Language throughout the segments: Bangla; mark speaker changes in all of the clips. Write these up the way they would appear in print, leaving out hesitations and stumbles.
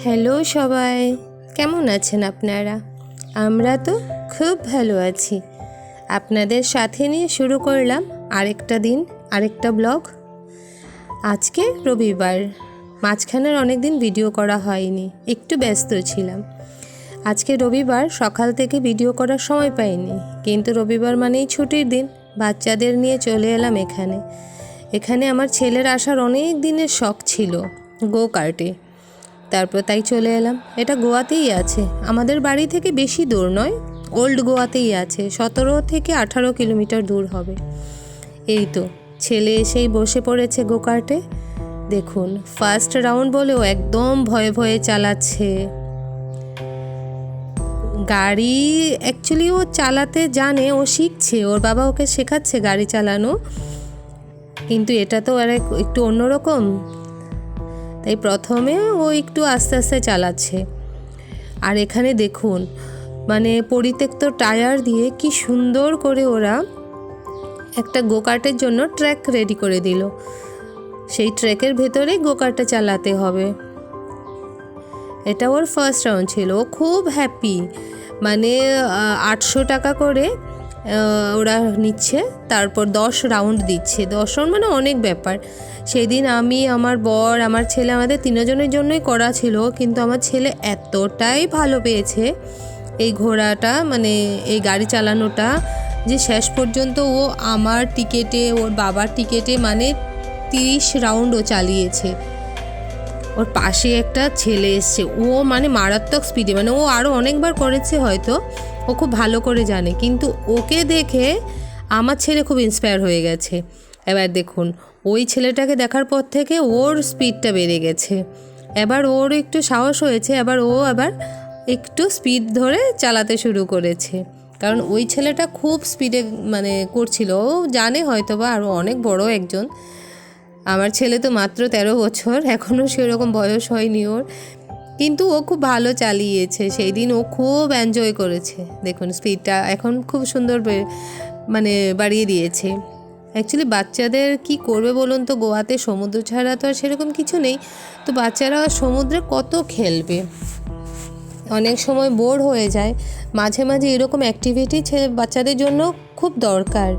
Speaker 1: হ্যালো সবাই, কেমন আছেন আপনারা? আমরা তো খুব ভালো আছি। আপনাদের সাথে নিয়ে শুরু করলাম আরেকটা দিন, আরেকটা ব্লগ। আজকে রবিবার, মাঝখানের অনেক দিন ভিডিও করা হয়নি, একটু ব্যস্ত ছিলাম। আজকে রবিবার, সকাল থেকে ভিডিও করার সময় পাইনি, কিন্তু রবিবার মানেই ছুটির দিন। বাচ্চাদের নিয়ে চলে এলাম এখানে আমার ছেলের আসার অনেক দিনের শখ ছিল, গো কার্টে। তারপর তাই চলে এলাম। এটা গোয়াতেই আছে, আমাদের বাড়ি থেকে বেশি দূর নয়, ওল্ড গোয়াতেই আছে, 17 থেকে 18 কিলোমিটার দূর হবে। এই তো ছেলে এসেই বসে পড়েছে গো কার্টে। দেখুন, ফার্স্ট রাউন্ড বলেও একদম ভয়ে ভয়ে চালাচ্ছে গাড়ি। অ্যাকচুয়ালি ও চালাতে জানে, ও শিখছে, ওর বাবা ওকে শেখাচ্ছে গাড়ি চালানো, কিন্তু এটা তো আর একটু অন্যরকম, তাই প্রথমে ও একটু আস্তে আস্তে চালাচ্ছে। আর এখানে দেখুন, মানে পরিত্যক্ত টায়ার দিয়ে কি সুন্দর করে ওরা একটা গোকার্টের জন্য ট্র্যাক রেডি করে দিল। সেই ট্র্যাকের ভেতরেই গোকার্টটা চালাতে হবে। এটা ওর ফার্স্ট রাউন্ড ছিল, ও খুব হ্যাপি। মানে 800 টাকা করে ওরা নিচ্ছে, তারপর 10 রাউন্ড দিচ্ছে। 10 রাউন্ড মানে অনেক ব্যাপার। সেদিন আমি, আমার বর, আমার ছেলে, আমাদের তিনজনের জন্যই করা ছিল, কিন্তু আমার ছেলে এতটাই ভালো পেয়েছে এই ঘোড়াটা, মানে এই গাড়ি চালানোটা, যে শেষ পর্যন্ত ও আমার টিকেটে, ওর বাবার টিকেটে মানে 30 রাউন্ড ও চালিয়েছে। ওর পাশে একটা ছেলে এসছে, ও মানে মারাত্মক স্পিডে, মানে ও আরও অনেকবার করেছে হয়তো, ও খুব ভালো করে জানে, কিন্তু ওকে দেখে আমার ছেলে খুব ইন্সপায়ার হয়ে গেছে। এবার দেখুন, ওই ছেলেটাকে দেখার পর থেকে ওর স্পিডটা বেড়ে গেছে। এবার ওর একটু সাহস হয়েছে, এবার একটু স্পিড ধরে চালাতে শুরু করেছে, কারণ ওই ছেলেটা খুব স্পিডে মানে করছিল। ও জানে হয়তো বা, আরও অনেক বড় একজন। আমার ছেলে তো মাত্র 13 বছর, এখনও সেরকম বয়স হয়নি ওর, কিন্তু ও খুব ভালো চালিয়েছে। সেই দিন ও খুব এনজয় করেছে। দেখুন স্পিডটা এখন খুব সুন্দর মানে বাড়িয়ে দিয়েছে। অ্যাকচুয়ালি বাচ্চাদের কি করবে বলুন তো, গোয়াতে সমুদ্র ছাড়া তো আর সেরকম কিছু নেই, তো বাচ্চারা সমুদ্রে কত খেলবে, অনেক সময় বোর হয়ে যায়। মাঝে মাঝে এরকম অ্যাক্টিভিটি বাচ্চাদের জন্য খুব দরকার,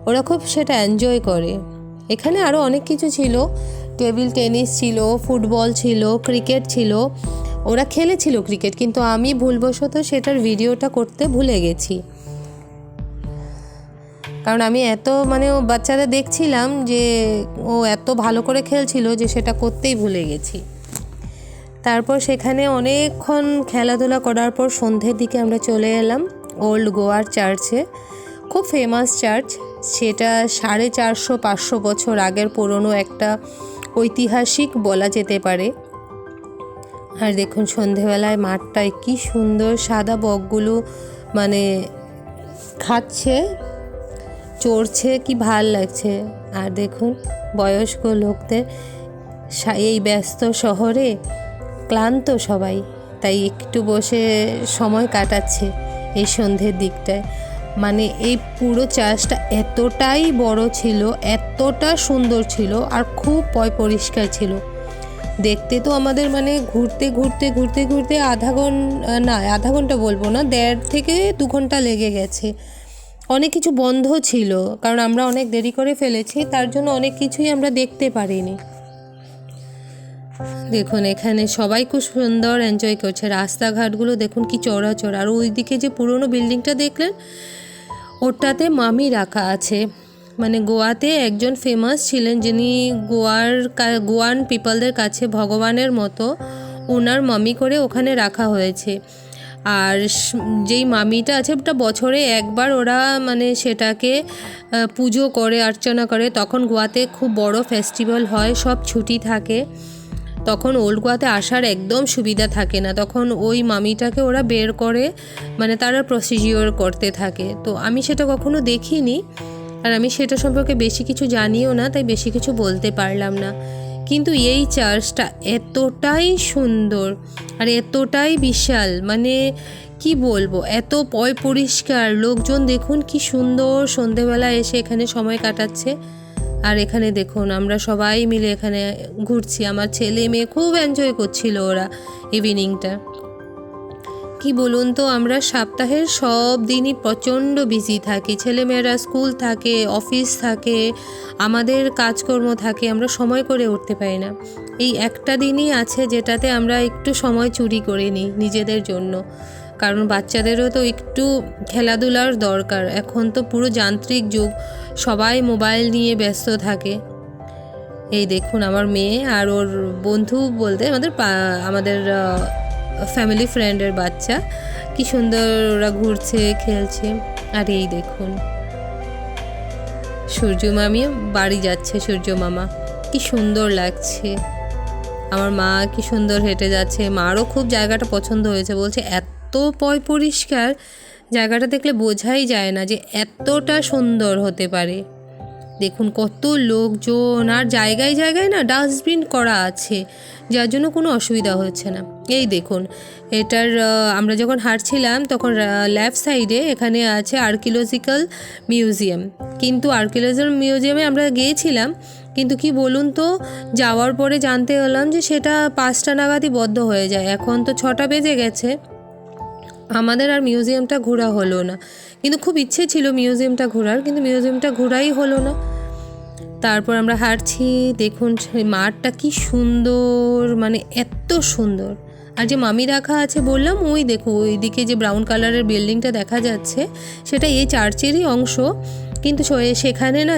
Speaker 1: ওরা খুব সেটা এনজয় করে। এখানে আরও অনেক কিছু ছিল, টেবিল টেনিস ছিল, ফুটবল ছিল, ক্রিকেট ছিল। ওরা খেলেছিল ক্রিকেট, কিন্তু আমি ভুলবশত সেটার ভিডিওটা করতে ভুলে গেছি, কারণ আমি ও বাচ্চারা দেখছিলাম যে ও এত ভালো করে খেলছিল যে সেটা করতেই ভুলে গেছি। তারপর সেখানে অনেকক্ষণ খেলাধুলা করার পর সন্ধ্যের দিকে আমরা চলে এলাম ওল্ড গোয়ার চার্চে। খুব ফেমাস চার্চ, সেটা 450-500 বছর আগের পুরনো একটা ঐতিহাসিক বলা যেতে পারে। আর দেখুন সন্ধেবেলায় মাঠটায় কি সুন্দর সাদা বকগুলো মানে খাচ্ছে, চড়ছে, কি ভাল লাগছে। আর দেখুন বয়স্ক লোকদের, এই ব্যস্ত শহরে ক্লান্ত সবাই, তাই একটু বসে সময় কাটাচ্ছে এই সন্ধ্যের দিকটায়। মানে এই পুরো চার্চটা এতটাই বড় ছিল, এতটা সুন্দর ছিল, আর খুব পরিষ্কার ছিল। দেখতে তো আমাদের মানে ঘুরতে আধা ঘন্টা বলবো না, 1.5 থেকে 2 ঘন্টা লেগে গেছে। অনেক কিছু বন্ধ ছিল, কারণ আমরা অনেক দেরি করে ফেলেছি, তার জন্য অনেক কিছুই আমরা দেখতে পারিনি। দেখুন এখানে সবাই খুব সুন্দর এনজয় করছে। রাস্তাঘাটগুলো দেখুন কি চড়া। আর ওইদিকে যে পুরনো বিল্ডিংটা দেখলেন, ওটাতে মামি রাখা আছে। মানে গোয়াতে একজন ফেমাস ছিলেন, যিনি গোয়ান পিপলদের কাছে ভগবানের মতো, ওনার মামি করে ওখানে রাখা হয়েছে। আর যেই মামিটা আছে, ওটা বছরে একবার ওরা মানে সেটাকে পুজো করে, অর্চনা করে। তখন গোয়াতে খুব বড় ফেস্টিভ্যাল হয়, সব ছুটি থাকে, তখন ওল্ড গোয়াতে আসার একদম সুবিধা থাকে না। তখন ওই মামিটাকে ওরা বের করে, মানে তারা প্রসিজিওর করতে থাকে। তো আমি সেটা কখনো দেখিনি, আর আমি সেটা সম্পর্কে বেশি কিছু জানিও না, তাই বেশি কিছু বলতে পারলাম না। কিন্তু এই চার্চটা এতটাই সুন্দর আর এতটাই বিশাল, মানে কি বলবো, এত পরিষ্কার। লোকজন দেখুন কি সুন্দর সন্ধেবেলা এসে এখানে সময় কাটাচ্ছে। আর এখানে দেখুন আমরা সবাই মিলে এখানে ঘুরছি, আমার ছেলে মেয়ে খুব এনজয় করছিল ওরা ইভিনিংটা। কি বলুন তো, আমরা সপ্তাহের সব দিনই প্রচণ্ড বিজি থাকি, ছেলেমেয়েরা স্কুল থাকে, অফিস থাকে, আমাদের কাজকর্ম থাকে, আমরা সময় করে উঠতে পারি না। এই একটা দিনই আছে যেটাতে আমরা একটু সময় চুরি করে নিই নিজেদের জন্য, কারণ বাচ্চাদেরও তো একটু খেলাধুলার দরকার। এখন তো পুরো যান্ত্রিক যুগ, সবাই মোবাইল নিয়ে ব্যস্ত থাকে। এই দেখুন আমার মেয়ে আর ওর বন্ধু বলতে আমাদের ফ্যামিলি ফ্রেন্ডের বাচ্চা, কি সুন্দর ওরা ঘুরছে খেলছে। আর এই দেখুন সূর্য মামি বাড়ি যাচ্ছে, সূর্য মামা কি সুন্দর লাগছে। আমার মা কি সুন্দর হেঁটে যাচ্ছে, মারও খুব জায়গাটা পছন্দ হয়েছে, বলছে এত পরিষ্কার জায়গাটা, দেখলে বোঝাই যায় না যে এতটা সুন্দর হতে পারে। দেখুন কত লোকজন, আর জায়গায় জায়গায় না ডাস্টবিন করা আছে, যার জন্য কোনো অসুবিধা হচ্ছে না। এই দেখুন এটার আমরা যখন হাঁটছিলাম তখন লেফট সাইডে এখানে আছে আর্কিওলজিক্যাল মিউজিয়াম, কিন্তু আর্কিওলজিক্যাল মিউজিয়ামে আমরা গিয়েছিলাম, কিন্তু কি বলুন তো যাওয়ার পরে জানতে হলাম যে সেটা 5টা নাগাদই বন্ধ হয়ে যায়। এখন তো 6টা বেজে গেছে, আমাদের আর মিউজিয়ামটা ঘোরা হলো না। কিন্তু খুব ইচ্ছে ছিল মিউজিয়ামটা ঘোরার, কিন্তু মিউজিয়ামটা ঘোরাই হলো না। তারপর আমরা হাঁটছি, দেখুন সেই মাঠটা কি সুন্দর, মানে এত সুন্দর। আর যে মামি রাখা আছে বললাম, ওই দেখো ওইদিকে যে ব্রাউন কালারের বিল্ডিংটা দেখা যাচ্ছে, সেটা এই চার্চেরই অংশ। কিন্তু সেখানে না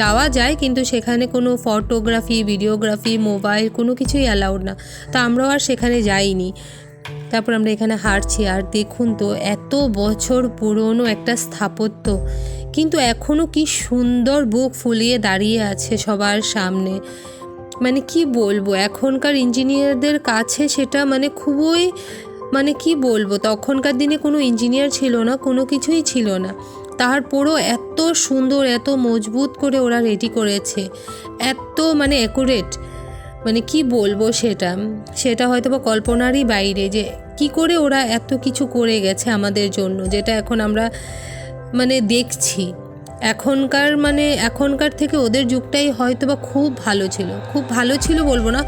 Speaker 1: যাওয়া যায়, কিন্তু সেখানে কোনো ফটোগ্রাফি, ভিডিওগ্রাফি, মোবাইল কোনো কিছুই অ্যালাউড না, তা আমরাও আর সেখানে যাইনি। তারপর আমরা এখানে হাঁটছি, আর দেখুন তো এত বছর পুরনো একটা স্থাপত্য, কিন্তু এখনও কি সুন্দর বুক ফুলিয়ে দাঁড়িয়ে আছে সবার সামনে। মানে কি বলবো, এখনকার ইঞ্জিনিয়ারদের কাছে সেটা মানে খুবই, মানে কি বলবো, তখনকার দিনে কোনো ইঞ্জিনিয়ার ছিল না, কোনো কিছুই ছিল না, তারপরও এত সুন্দর, এত মজবুত করে ওরা রেডি করেছে, এত মানে অ্যাকুরেট, মানে কি বলবো, সেটা হয়তো বা কল্পনারই বাইরে যে কি করে ওরা এত কিছু করে গেছে আমাদের জন্য, যেটা এখন আমরা মানে দেখছি। এখনকার থেকে ওদের যুগটাই হয়তো বা খুব ভালো ছিল বলবো না,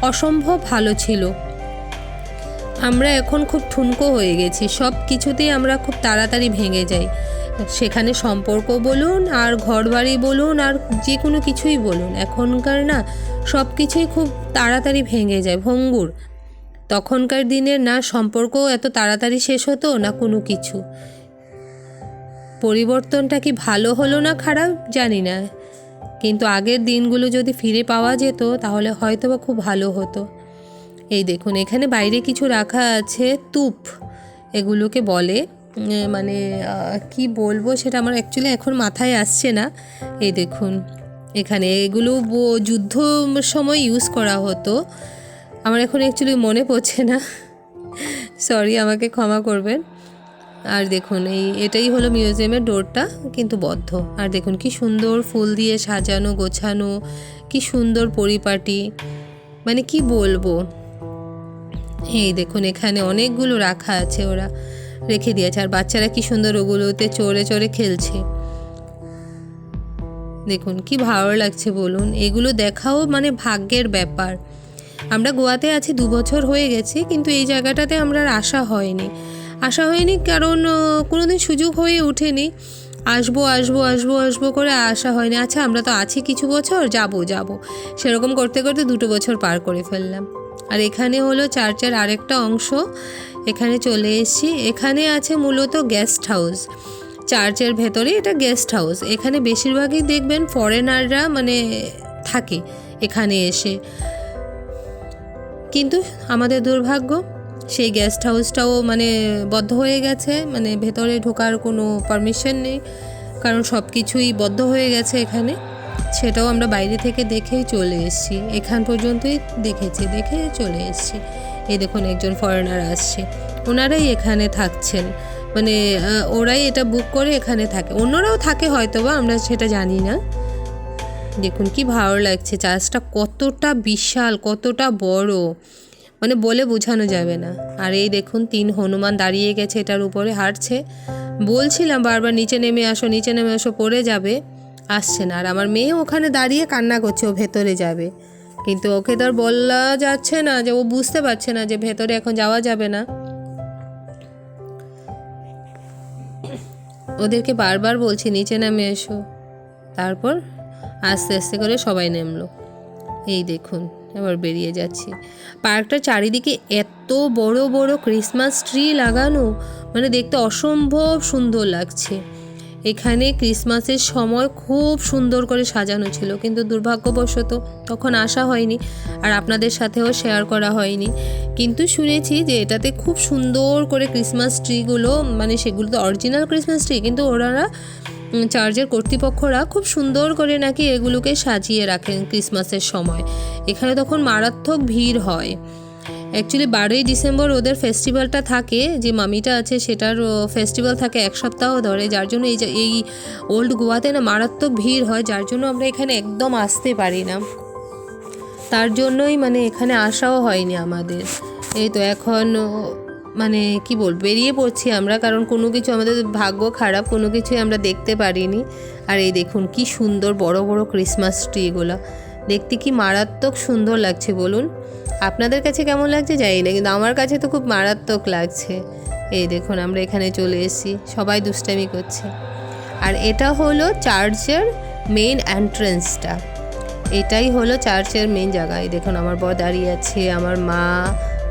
Speaker 1: অসম্ভব ভালো ছিল। আমরা এখন খুব ঠুনকো হয়ে গেছি, সব কিছুতেই আমরা খুব তাড়াতাড়ি ভেঙে যাই, সেখানে সম্পর্ক বলুন আর ঘরবাড়ি বলুন আর যে কোনো কিছুই বলুন, এখনকার না সব কিছুই খুব তাড়াতাড়ি ভেঙে যায়, ভঙ্গুর। তখনকার দিনের না সম্পর্ক এত তাড়াতাড়ি শেষ হতো না কোনো কিছু। পরিবর্তনটা কি ভালো হলো না খারাপ জানি না, কিন্তু আগের দিনগুলো যদি ফিরে পাওয়া যেত তাহলে হয়তো বা খুব ভালো হতো। এই দেখুন এখানে বাইরে কিছু রাখা আছে, তুপ এগুলোকে বলে, মানে কি বলবো সেটা আমার অ্যাকচুয়ালি এখন মাথায় আসছে না। এই দেখুন এখানে এগুলো যুদ্ধ সময় ইউজ করা হতো, আমার এখন অ্যাকচুয়ালি মনে পড়ছে না, সরি আমাকে ক্ষমা করবেন। আর দেখুন এটাই হলো মিউজিয়ামের ডোরটা, কিন্তু বদ্ধ। আর দেখুন কি সুন্দর ফুল দিয়ে সাজানো গোছানো, কি সুন্দর পরিপাটি, মানে কি বলবো। এই দেখুন এখানে অনেকগুলো রাখা আছে, ওরা রেখে দিয়েছে, আর বাচ্চারা কি সুন্দর ওগুলোতে চড়ে চড়ে খেলছে। দেখুন কি ভালো লাগছে বলুন, এগুলো দেখাও মানে ভাগ্যের ব্যাপার। আমরা গোয়াতে আছি 2 বছর হয়ে গেছে, কিন্তু এই জায়গাটাতে আমরা আর আসা হয়নি, কারণ কোনোদিন সুযোগ হয়ে ওঠেনি। আসবো করে আসা হয়নি। আচ্ছা আমরা তো আছি কিছু বছর, যাব সেরকম করতে করতে 2 বছর পার করে ফেললাম। আর এখানে হলো চার্চের আরেকটা অংশ, এখানে চলে এসেছি। এখানে আছে মূলত গেস্ট হাউস, চার্চের ভেতরে এটা গেস্ট হাউস। এখানে বেশিরভাগই দেখবেন ফরেনাররা মানে থাকে এখানে এসে, কিন্তু আমাদের দুর্ভাগ্য সেই গেস্ট হাউসটাও মানে বদ্ধ হয়ে গেছে, মানে ভেতরে ঢোকার কোনো পারমিশন নেই, কারণ সব কিছুই বদ্ধ হয়ে গেছে এখানে। সেটাও আমরা বাইরে থেকে দেখেই চলে এসেছি, এখান পর্যন্তই দেখে চলে এসেছি। এই দেখুন একজন ফরেনার আসছে, ওনারাই এখানে থাকছেন, মানে ওরাই এটা বুক করে এখানে থাকে, অন্যরাও থাকে হয়তো বা, আমরা সেটা জানি না। দেখুন কি ভালো লাগছে, চার্চটা কতটা বিশাল, কতটা বড়, মানে বলে বোঝানো যাবে না। আর এই দেখুন 3 হনুমান দাঁড়িয়ে গেছে, এটার উপরে হাঁটছে। বলছিলাম বারবার নিচে নেমে আসো পড়ে যাবে, আসছে না। আর আমার মেয়ে ওখানে দাঁড়িয়ে কান্না করছে, ও ভেতরে যাবে, কিন্তু ওকে তো আর বলা যাচ্ছে না, যে ও বুঝতে পারছে না যে ভেতরে এখন যাওয়া যাবে না। ওদেরকে বারবার বলছি নিচে নামে এসো, তারপর আস্তে আস্তে করে সবাই নামলো। এই দেখুন এবার বেরিয়ে যাচ্ছি। পার্কটার চারিদিকে এত বড় বড় ক্রিসমাস ট্রি লাগানো, মানে দেখতে অসম্ভব সুন্দর লাগছে। এখানে ক্রিসমাসের সময় খুব সুন্দর করে সাজানো ছিল, কিন্তু দুর্ভাগ্যবশত তখন আসা হয়নি আর আপনাদের সাথেও শেয়ার করা হয়নি। কিন্তু শুনেছি যে এটাতে খুব সুন্দর করে ক্রিসমাস ট্রিগুলো, মানে সেগুলো তো অরিজিনাল ক্রিসমাস ট্রি, কিন্তু ওনারা চার্চের কর্তৃপক্ষরা খুব সুন্দর করে নাকি এগুলোকে সাজিয়ে রাখেন ক্রিসমাসের সময়। এখানে তখন মারাত্মক ভিড় হয়। অ্যাকচুয়ালি 12ই ডিসেম্বর ওদের ফেস্টিভ্যালটা থাকে, যে মামিটা আছে সেটার ফেস্টিভ্যাল থাকে 1 সপ্তাহ ধরে, যার জন্য এই ওল্ড গোয়াতে না মারাত্মক ভিড় হয়, যার জন্য আমরা এখানে একদম আসতে পারি না। তার জন্যই মানে এখানে আসাও হয়নি আমাদের। এই তো এখন মানে কি বল, বেরিয়ে পড়ছি আমরা, কারণ কোনো কিছু আমাদের ভাগ্য খারাপ, কোনো কিছুই আমরা দেখতে পারিনি। আর এই দেখুন কি সুন্দর বড় বড় ক্রিসমাস ট্রিগুলো, দেখতে কি মারাত্মক সুন্দর লাগছে বলুন। আপনাদের কাছে কেমন লাগছে জানি না, কিন্তু আমার কাছে তো খুব মারাত্মক লাগছে। এই দেখুন আমরা এখানে চলে এসেছি, সবাই দুষ্টামি করছে। আর এটা হলো চার্চের মেইন এন্ট্রেন্সটা, এটাই হলো চার্চের মেইন জায়গা। এই দেখুন আমার বর দাঁড়িয়ে আছে, আমার মা,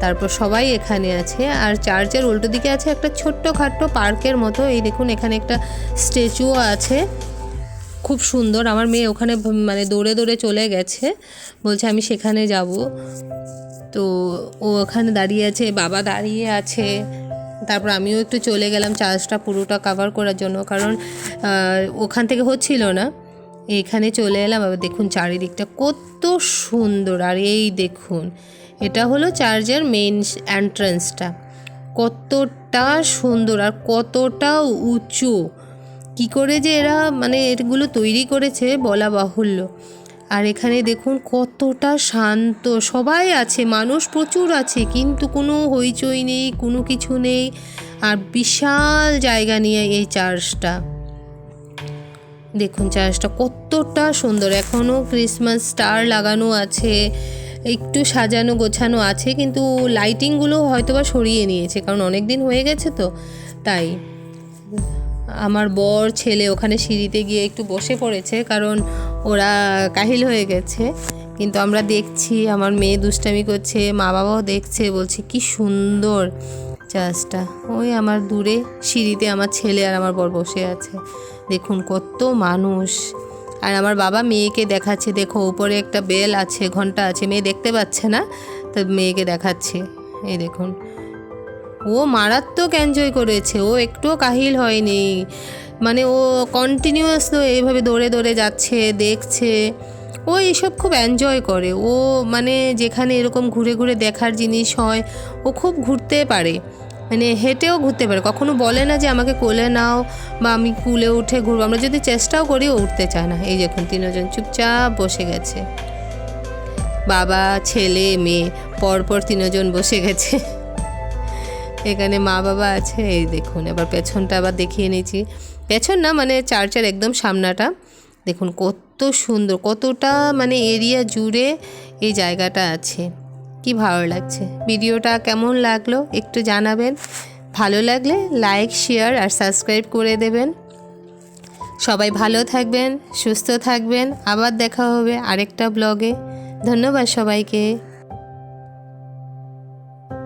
Speaker 1: তারপর সবাই এখানে আছে। আর চার্চের উল্টো দিকে আছে একটা ছোট্টখাট্টো পার্কের মতো। এই দেখুন এখানে একটা স্ট্যাচুও আছে, খুব সুন্দর। আমার মেয়ে ওখানে মানে দৌড়ে দৌড়ে চলে গেছে, বলছে আমি সেখানে যাব। তো ও ওখানে দাঁড়িয়ে আছে, বাবা দাঁড়িয়ে আছে। তারপর আমিও একটু চলে গেলাম চার্চটা পুরোটা কভার করার জন্য, কারণ ওখান থেকে হচ্ছিল না। এখানে চলে এলাম। আবার দেখুন চারিদিকটা কত সুন্দর। আর এই দেখুন এটা হলো চার্চের মেইন এন্ট্রান্সটা, কতটা সুন্দর আর কতটা উঁচু। কি করে যে এরা মানে এগুলো তৈরি করেছে বলা বাহুল্য। আর এখানে দেখুন কতটা শান্ত, সবাই আছে, মানুষ প্রচুর আছে, কিন্তু কোনো হইচই নেই, কোনো কিছু নেই। আর বিশাল জায়গা নিয়ে এই চার্চটা, দেখুন চার্চটা কতটা সুন্দর। এখনও ক্রিসমাস স্টার লাগানো আছে, একটু সাজানো গোছানো আছে, কিন্তু লাইটিংগুলো হয়তোবা সরিয়ে নিয়েছে, কারণ অনেক দিন হয়ে গেছে তো তাই। আমার বর ছেলে ওখানে সিঁড়িতে গিয়ে একটু বসে পড়েছে, কারণ ওরা কাহিল হয়ে গেছে। কিন্তু আমরা দেখছি, আমার মেয়ে দুষ্টামি করছে, মা বাবাও দেখছে, বলছে কি সুন্দর চার্চটা। ওই আমার দূরে সিঁড়িতে আমার ছেলে আর আমার বর বসে আছে, দেখুন কত মানুষ। আর আমার বাবা মেয়েকে দেখাচ্ছে, দেখো উপরে একটা বেল আছে, ঘন্টা আছে, মেয়ে দেখতে পাচ্ছে না, তো মেয়েকে দেখাচ্ছে। এই দেখুন ও মারাত্মক এনজয় করেছে, ও একটুও কাহিল হয়নি, মানে ও কন্টিনিউয়াস তো এইভাবে দৌড়ে দৌড়ে যাচ্ছে, দেখছে। ও এইসব খুব এনজয় করে, ও মানে যেখানে এরকম ঘুরে ঘুরে দেখার জিনিস হয় ও খুব ঘুরতে পারে, মানে হেঁটেও ঘুরতে পারে, কখনো বলে না যে আমাকে কোলে নাও বা আমি কুলে উঠে ঘুরবো। আমরা যদি চেষ্টাও করি ও উঠতে চায় না। এই দেখুন 3জন চুপচাপ বসে গেছে, বাবা ছেলে মেয়ে পরপর 3জন বসে গেছে। এখানে মা বাবা আছে। এই দেখুন এবার পেছনটা আবার দেখিয়ে নিয়েছি, পেছন না মানে চার্চের একদম সামনাটা, দেখুন কত সুন্দর, কতটা মানে এরিয়া জুড়ে এই জায়গাটা আছে। কি ভালো লাগছে। ভিডিওটা কেমন লাগলো একটু জানাবেন, ভালো লাগলে লাইক শেয়ার আর সাবস্ক্রাইব করে দেবেন। সবাই ভালো থাকবেন, সুস্থ থাকবেন, আবার দেখা হবে আরেকটা ব্লগে। ধন্যবাদ সবাইকে।